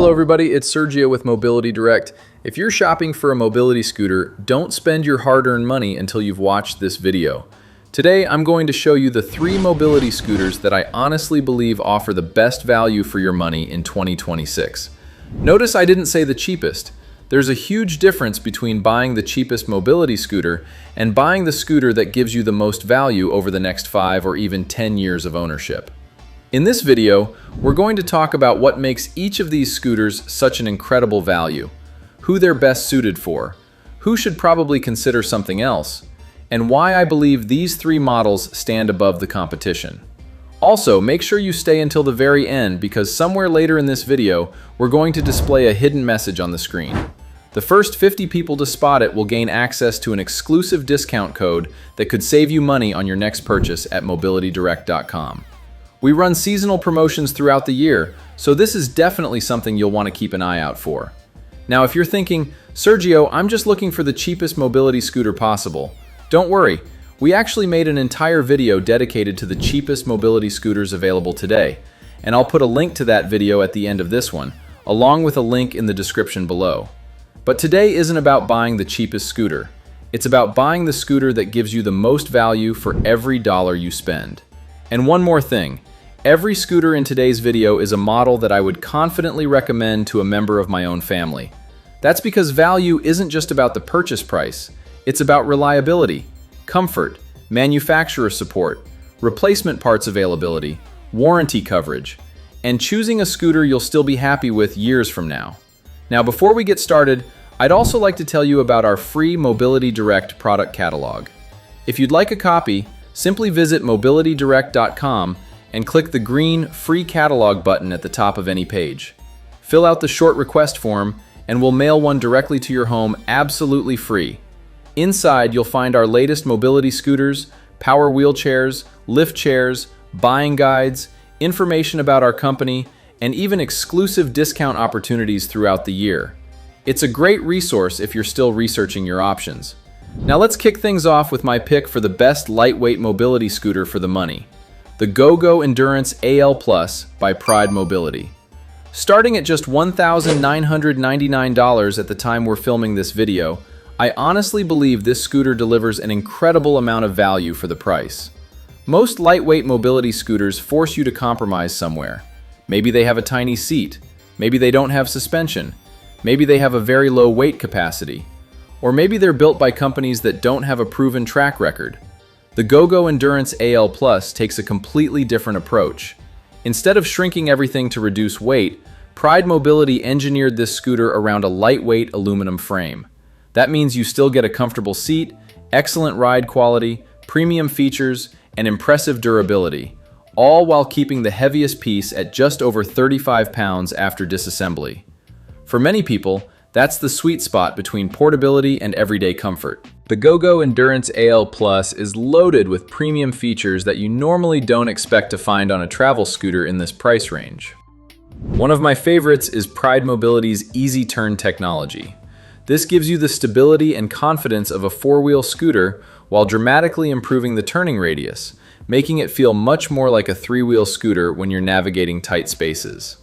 Hello everybody, it's Sergio with Mobility Direct. If you're shopping for a mobility scooter, don't spend your hard-earned money until you've watched this video. Today, I'm going to show you the 3 mobility scooters that I honestly believe offer the best value for your money in 2026. Notice I didn't say the cheapest. There's a huge difference between buying the cheapest mobility scooter and buying the scooter that gives you the most value over the next 5 or even 10 years of ownership. In this video, we're going to talk about what makes each of these scooters such an incredible value, who they're best suited for, who should probably consider something else, and why I believe these 3 models stand above the competition. Also, make sure you stay until the very end because somewhere later in this video, we're going to display a hidden message on the screen. The first 50 people to spot it will gain access to an exclusive discount code that could save you money on your next purchase at mobilitydirect.com. We run seasonal promotions throughout the year, so this is definitely something you'll want to keep an eye out for. Now, if you're thinking, Sergio, I'm just looking for the cheapest mobility scooter possible, don't worry. We actually made an entire video dedicated to the cheapest mobility scooters available today, and I'll put a link to that video at the end of this one, along with a link in the description below. But today isn't about buying the cheapest scooter. It's about buying the scooter that gives you the most value for every dollar you spend. And one more thing. Every scooter in today's video is a model that I would confidently recommend to a member of my own family. That's because value isn't just about the purchase price, it's about reliability, comfort, manufacturer support, replacement parts availability, warranty coverage, and choosing a scooter you'll still be happy with years from now. Now, before we get started, I'd also like to tell you about our free Mobility Direct product catalog. If you'd like a copy, simply visit mobilitydirect.com and click the green Free Catalog button at the top of any page. Fill out the short request form, and we'll mail one directly to your home absolutely free. Inside, you'll find our latest mobility scooters, power wheelchairs, lift chairs, buying guides, information about our company, and even exclusive discount opportunities throughout the year. It's a great resource if you're still researching your options. Now let's kick things off with my pick for the best lightweight mobility scooter for the money. The GoGo Endurance AL Plus by Pride Mobility. Starting at just $1,999 at the time we're filming this video, I honestly believe this scooter delivers an incredible amount of value for the price. Most lightweight mobility scooters force you to compromise somewhere. Maybe they have a tiny seat, maybe they don't have suspension, maybe they have a very low weight capacity, or maybe they're built by companies that don't have a proven track record. The GoGo Endurance AL Plus takes a completely different approach. Instead of shrinking everything to reduce weight, Pride Mobility engineered this scooter around a lightweight aluminum frame. That means you still get a comfortable seat, excellent ride quality, premium features, and impressive durability, all while keeping the heaviest piece at just over 35 pounds after disassembly. For many people, that's the sweet spot between portability and everyday comfort. The GoGo Endurance AL Plus is loaded with premium features that you normally don't expect to find on a travel scooter in this price range. One of my favorites is Pride Mobility's Easy Turn technology. This gives you the stability and confidence of a 4-wheel scooter while dramatically improving the turning radius, making it feel much more like a 3-wheel scooter when you're navigating tight spaces.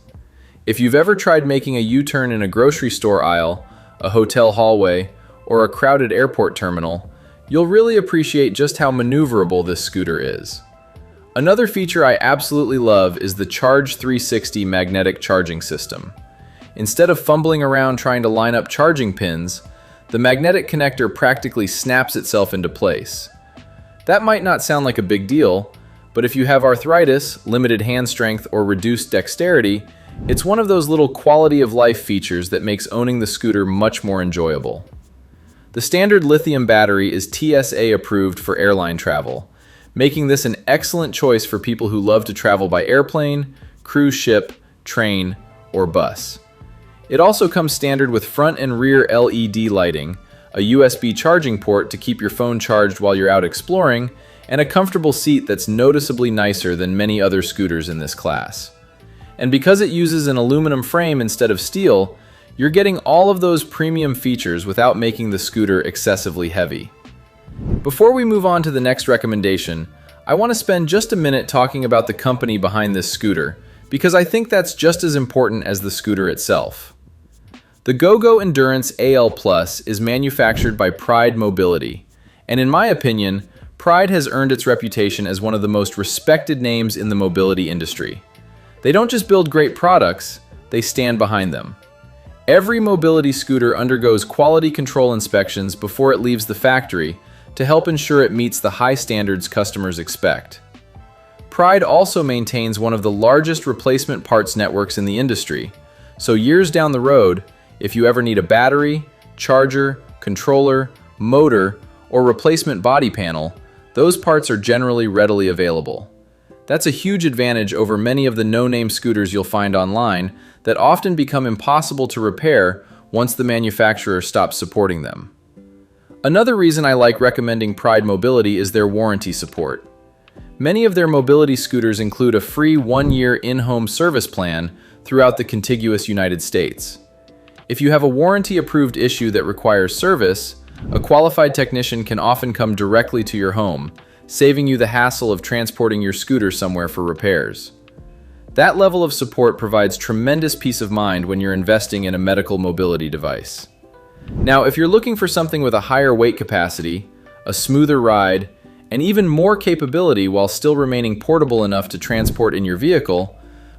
If you've ever tried making a U-turn in a grocery store aisle, a hotel hallway, or a crowded airport terminal, you'll really appreciate just how maneuverable this scooter is. Another feature I absolutely love is the Charge 360 magnetic charging system. Instead of fumbling around trying to line up charging pins, the magnetic connector practically snaps itself into place. That might not sound like a big deal, but if you have arthritis, limited hand strength, or reduced dexterity, it's one of those little quality of life features that makes owning the scooter much more enjoyable. The standard lithium battery is TSA approved for airline travel, making this an excellent choice for people who love to travel by airplane, cruise ship, train, or bus. It also comes standard with front and rear LED lighting, a USB charging port to keep your phone charged while you're out exploring, and a comfortable seat that's noticeably nicer than many other scooters in this class. And because it uses an aluminum frame instead of steel, you're getting all of those premium features without making the scooter excessively heavy. Before we move on to the next recommendation, I want to spend just a minute talking about the company behind this scooter, because I think that's just as important as the scooter itself. The GoGo Endurance AL Plus is manufactured by Pride Mobility, and in my opinion, Pride has earned its reputation as one of the most respected names in the mobility industry. They don't just build great products, they stand behind them. Every mobility scooter undergoes quality control inspections before it leaves the factory to help ensure it meets the high standards customers expect. Pride also maintains one of the largest replacement parts networks in the industry, so years down the road, if you ever need a battery, charger, controller, motor, or replacement body panel, those parts are generally readily available. That's a huge advantage over many of the no-name scooters you'll find online that often become impossible to repair once the manufacturer stops supporting them. Another reason I like recommending Pride Mobility is their warranty support. Many of their mobility scooters include a free 1-year in-home service plan throughout the contiguous United States. If you have a warranty-approved issue that requires service, a qualified technician can often come directly to your home, saving you the hassle of transporting your scooter somewhere for repairs. That level of support provides tremendous peace of mind when you're investing in a medical mobility device. Now, if you're looking for something with a higher weight capacity, a smoother ride, and even more capability while still remaining portable enough to transport in your vehicle,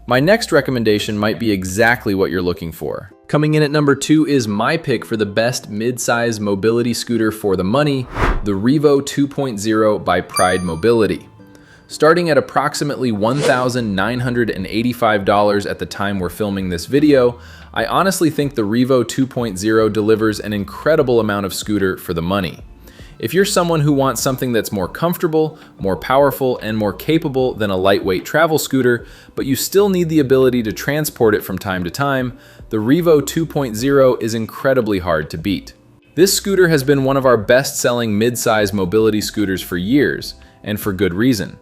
my next recommendation might be exactly what you're looking for. Coming in at number 2 is my pick for the best mid-size mobility scooter for the money, the Revo 2.0 by Pride Mobility. Starting at approximately $1,985 at the time we're filming this video, I honestly think the Revo 2.0 delivers an incredible amount of scooter for the money. If you're someone who wants something that's more comfortable, more powerful, and more capable than a lightweight travel scooter, but you still need the ability to transport it from time to time, the Revo 2.0 is incredibly hard to beat. This scooter has been one of our best-selling mid-size mobility scooters for years, and for good reason.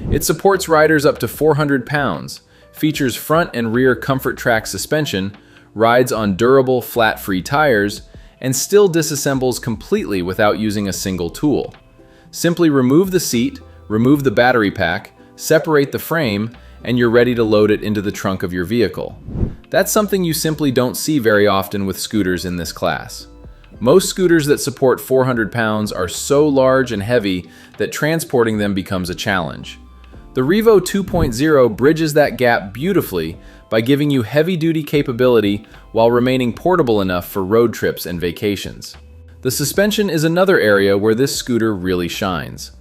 It supports riders up to 400 pounds, features front and rear comfort track suspension, rides on durable, flat-free tires, and still disassembles completely without using a single tool. Simply remove the seat, remove the battery pack, separate the frame, and you're ready to load it into the trunk of your vehicle. That's something you simply don't see very often with scooters in this class. Most scooters that support 400 pounds are so large and heavy that transporting them becomes a challenge. The Revo 2.0 bridges that gap beautifully by giving you heavy-duty capability while remaining portable enough for road trips and vacations. The suspension is another area where this scooter really shines.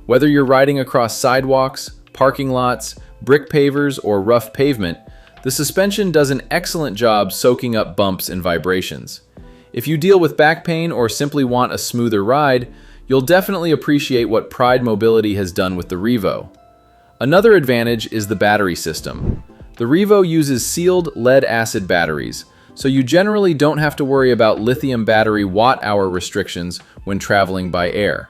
Whether you're riding across sidewalks, parking lots, brick pavers, or rough pavement, the suspension does an excellent job soaking up bumps and vibrations. If you deal with back pain or simply want a smoother ride, you'll definitely appreciate what Pride Mobility has done with the Revo. Another advantage is the battery system. The Revo uses sealed lead-acid batteries, so you generally don't have to worry about lithium battery watt-hour restrictions when traveling by air.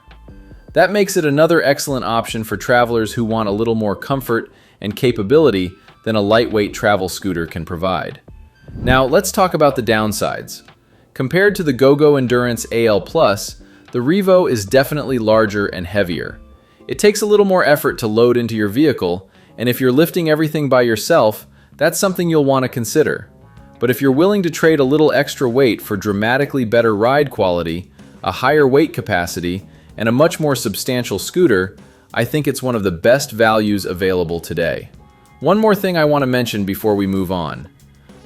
That makes it another excellent option for travelers who want a little more comfort and capability than a lightweight travel scooter can provide. Now, let's talk about the downsides. Compared to the GoGo Endurance AL Plus, the Revo is definitely larger and heavier. It takes a little more effort to load into your vehicle, and if you're lifting everything by yourself, that's something you'll want to consider. But if you're willing to trade a little extra weight for dramatically better ride quality, a higher weight capacity, and a much more substantial scooter, I think it's one of the best values available today. One more thing I want to mention before we move on.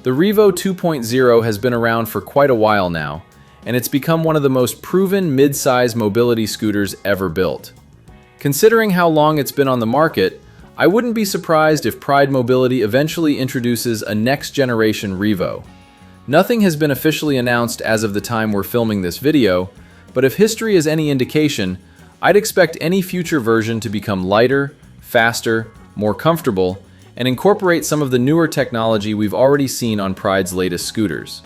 The Revo 2.0 has been around for quite a while now, and it's become one of the most proven mid-size mobility scooters ever built. Considering how long it's been on the market, I wouldn't be surprised if Pride Mobility eventually introduces a next-generation Revo. Nothing has been officially announced as of the time we're filming this video, but if history is any indication, I'd expect any future version to become lighter, faster, more comfortable, and incorporate some of the newer technology we've already seen on Pride's latest scooters.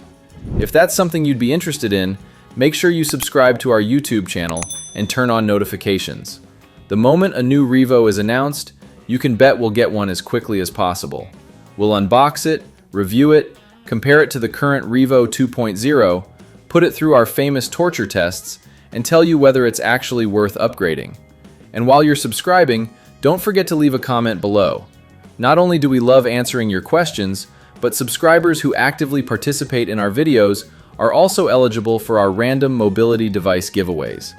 If that's something you'd be interested in, make sure you subscribe to our YouTube channel and turn on notifications. The moment a new Revo is announced, you can bet we'll get one as quickly as possible. We'll unbox it, review it, compare it to the current Revo 2.0, put it through our famous torture tests, and tell you whether it's actually worth upgrading. And while you're subscribing, don't forget to leave a comment below. Not only do we love answering your questions, but subscribers who actively participate in our videos are also eligible for our random mobility device giveaways.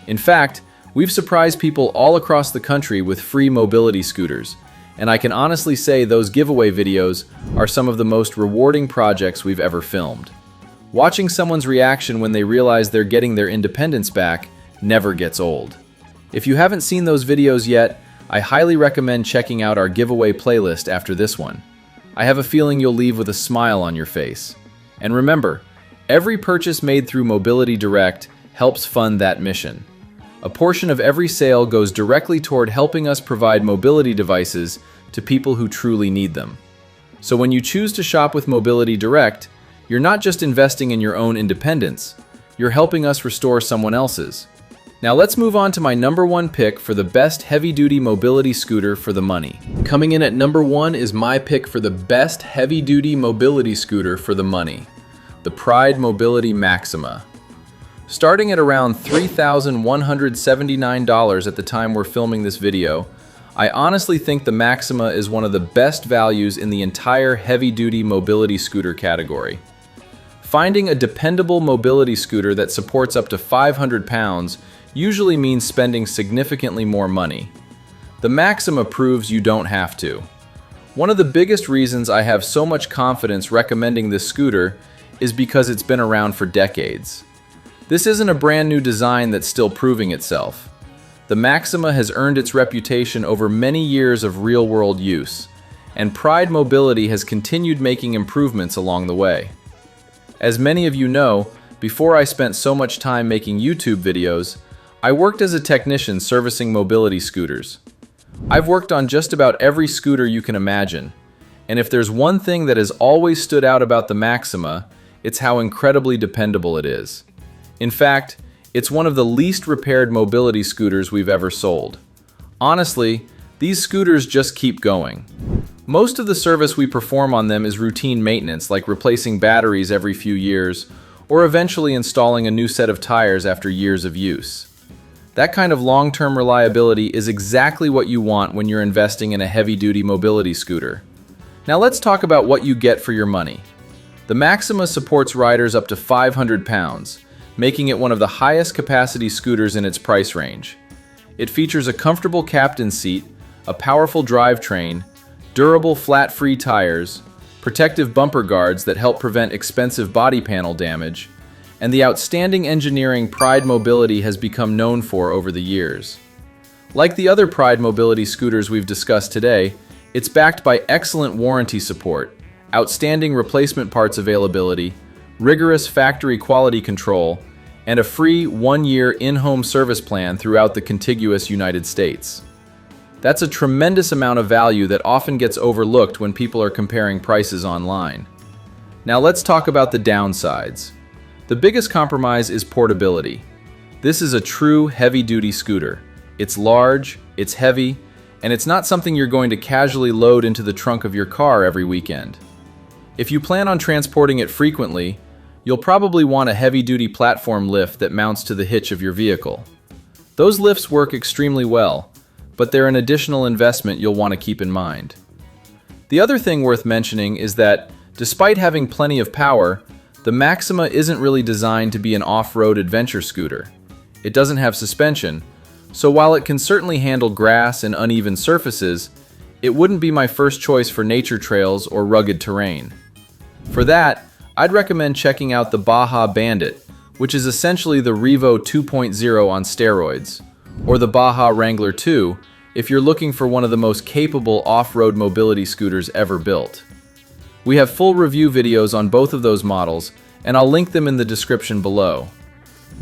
In fact, we've surprised people all across the country with free mobility scooters, and I can honestly say those giveaway videos are some of the most rewarding projects we've ever filmed. Watching someone's reaction when they realize they're getting their independence back never gets old. If you haven't seen those videos yet, I highly recommend checking out our giveaway playlist after this one. I have a feeling you'll leave with a smile on your face. And remember, every purchase made through Mobility Direct helps fund that mission. A portion of every sale goes directly toward helping us provide mobility devices to people who truly need them. So when you choose to shop with Mobility Direct, you're not just investing in your own independence, you're helping us restore someone else's. Now let's move on to my number one pick for the best heavy-duty mobility scooter for the money. Coming in at number one is my pick for the best heavy-duty mobility scooter for the money, the Pride Mobility Maxima. Starting at around $3,179 at the time we're filming this video, I honestly think the Maxima is one of the best values in the entire heavy-duty mobility scooter category. Finding a dependable mobility scooter that supports up to 500 pounds usually means spending significantly more money. The Maxima proves you don't have to. One of the biggest reasons I have so much confidence recommending this scooter is because it's been around for decades. This isn't a brand new design that's still proving itself. The Maxima has earned its reputation over many years of real-world use, and Pride Mobility has continued making improvements along the way. As many of you know, before I spent so much time making YouTube videos, I worked as a technician servicing mobility scooters. I've worked on just about every scooter you can imagine, and if there's one thing that has always stood out about the Maxima, it's how incredibly dependable it is. In fact, it's one of the least repaired mobility scooters we've ever sold. Honestly, these scooters just keep going. Most of the service we perform on them is routine maintenance, like replacing batteries every few years, or eventually installing a new set of tires after years of use. That kind of long-term reliability is exactly what you want when you're investing in a heavy-duty mobility scooter. Now let's talk about what you get for your money. The Maxima supports riders up to 500 pounds, making it one of the highest capacity scooters in its price range. It features a comfortable captain's seat, a powerful drivetrain, durable flat-free tires, protective bumper guards that help prevent expensive body panel damage, and the outstanding engineering Pride Mobility has become known for over the years. Like the other Pride Mobility scooters we've discussed today, it's backed by excellent warranty support, outstanding replacement parts availability, rigorous factory quality control, and a free 1-year in-home service plan throughout the contiguous United States. That's a tremendous amount of value that often gets overlooked when people are comparing prices online. Now let's talk about the downsides. The biggest compromise is portability. This is a true heavy-duty scooter. It's large, it's heavy, and it's not something you're going to casually load into the trunk of your car every weekend. If you plan on transporting it frequently, you'll probably want a heavy-duty platform lift that mounts to the hitch of your vehicle. Those lifts work extremely well, but they're an additional investment you'll want to keep in mind. The other thing worth mentioning is that, despite having plenty of power, the Maxima isn't really designed to be an off-road adventure scooter. It doesn't have suspension, so while it can certainly handle grass and uneven surfaces, it wouldn't be my first choice for nature trails or rugged terrain. For that, I'd recommend checking out the Baja Bandit, which is essentially the Revo 2.0 on steroids, or the Baja Wrangler 2 if you're looking for one of the most capable off-road mobility scooters ever built. We have full review videos on both of those models, and I'll link them in the description below.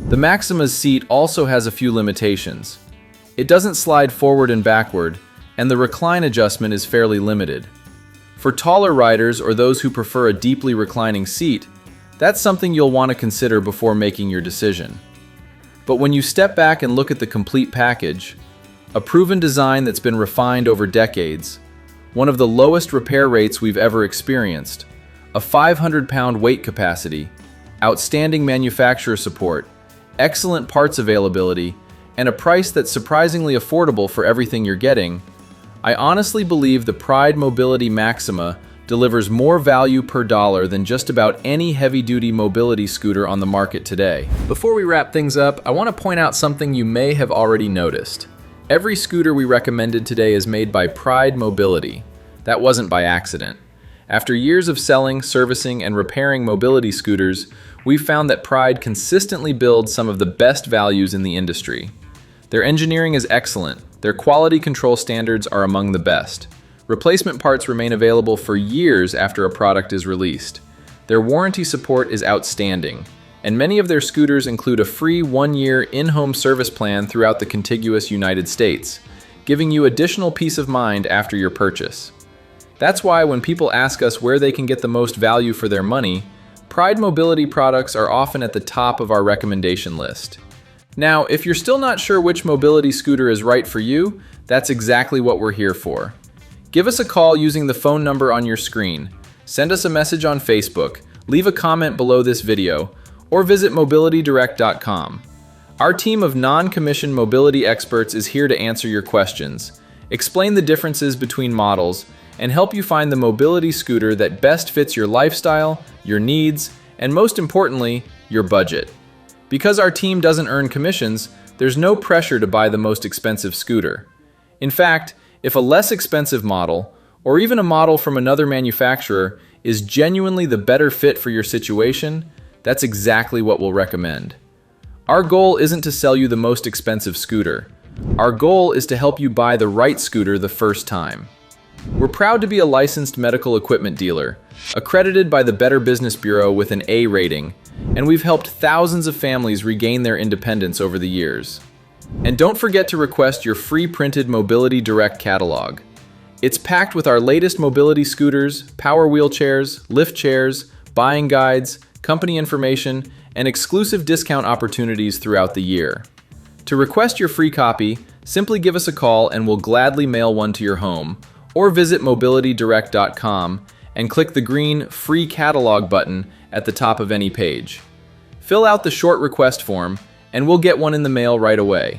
The Maxima's seat also has a few limitations. It doesn't slide forward and backward, and the recline adjustment is fairly limited. For taller riders or those who prefer a deeply reclining seat, that's something you'll want to consider before making your decision. But when you step back and look at the complete package, a proven design that's been refined over decades, one of the lowest repair rates we've ever experienced, a 500-pound weight capacity, outstanding manufacturer support, excellent parts availability, and a price that's surprisingly affordable for everything you're getting, I honestly believe the Pride Mobility Maxima delivers more value per dollar than just about any heavy-duty mobility scooter on the market today. Before we wrap things up, I want to point out something you may have already noticed. Every scooter we recommended today is made by Pride Mobility. That wasn't by accident. After years of selling, servicing, and repairing mobility scooters, we've found that Pride consistently builds some of the best values in the industry. Their engineering is excellent. Their quality control standards are among the best. Replacement parts remain available for years after a product is released. Their warranty support is outstanding, and many of their scooters include a free 1-year in-home service plan throughout the contiguous United States, giving you additional peace of mind after your purchase. That's why when people ask us where they can get the most value for their money, Pride Mobility products are often at the top of our recommendation list. Now, if you're still not sure which mobility scooter is right for you, that's exactly what we're here for. Give us a call using the phone number on your screen, send us a message on Facebook, leave a comment below this video, or visit mobilitydirect.com. Our team of non-commissioned mobility experts is here to answer your questions, explain the differences between models, and help you find the mobility scooter that best fits your lifestyle, your needs, and most importantly, your budget. Because our team doesn't earn commissions, there's no pressure to buy the most expensive scooter. In fact, if a less expensive model, or even a model from another manufacturer, is genuinely the better fit for your situation, that's exactly what we'll recommend. Our goal isn't to sell you the most expensive scooter. Our goal is to help you buy the right scooter the first time. We're proud to be a licensed medical equipment dealer, accredited by the Better Business Bureau with an A rating, and we've helped thousands of families regain their independence over the years. And don't forget to request your free printed Mobility Direct catalog. It's packed with our latest mobility scooters, power wheelchairs, lift chairs, buying guides, company information, and exclusive discount opportunities throughout the year. To request your free copy, simply give us a call and we'll gladly mail one to your home, or visit mobilitydirect.com and click the green Free Catalog button at the top of any page. Fill out the short request form, and we'll get one in the mail right away.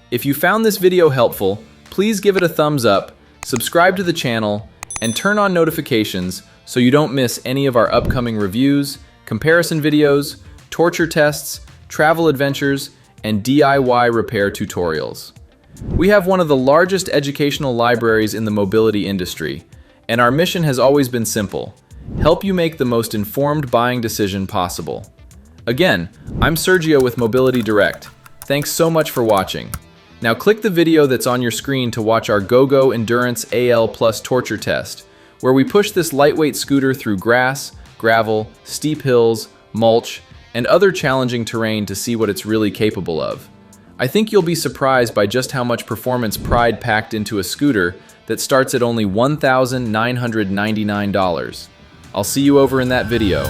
If you found this video helpful, please give it a thumbs up, subscribe to the channel, and turn on notifications so you don't miss any of our upcoming reviews, comparison videos, torture tests, travel adventures, and DIY repair tutorials. We have one of the largest educational libraries in the mobility industry, and our mission has always been simple: help you make the most informed buying decision possible. Again, I'm Sergio with Mobility Direct. Thanks so much for watching. Now click the video that's on your screen to watch our GoGo Endurance AL Plus torture test, where we push this lightweight scooter through grass, gravel, steep hills, mulch, and other challenging terrain to see what it's really capable of. I think you'll be surprised by just how much performance Pride packed into a scooter that starts at only $1,999. I'll see you over in that video.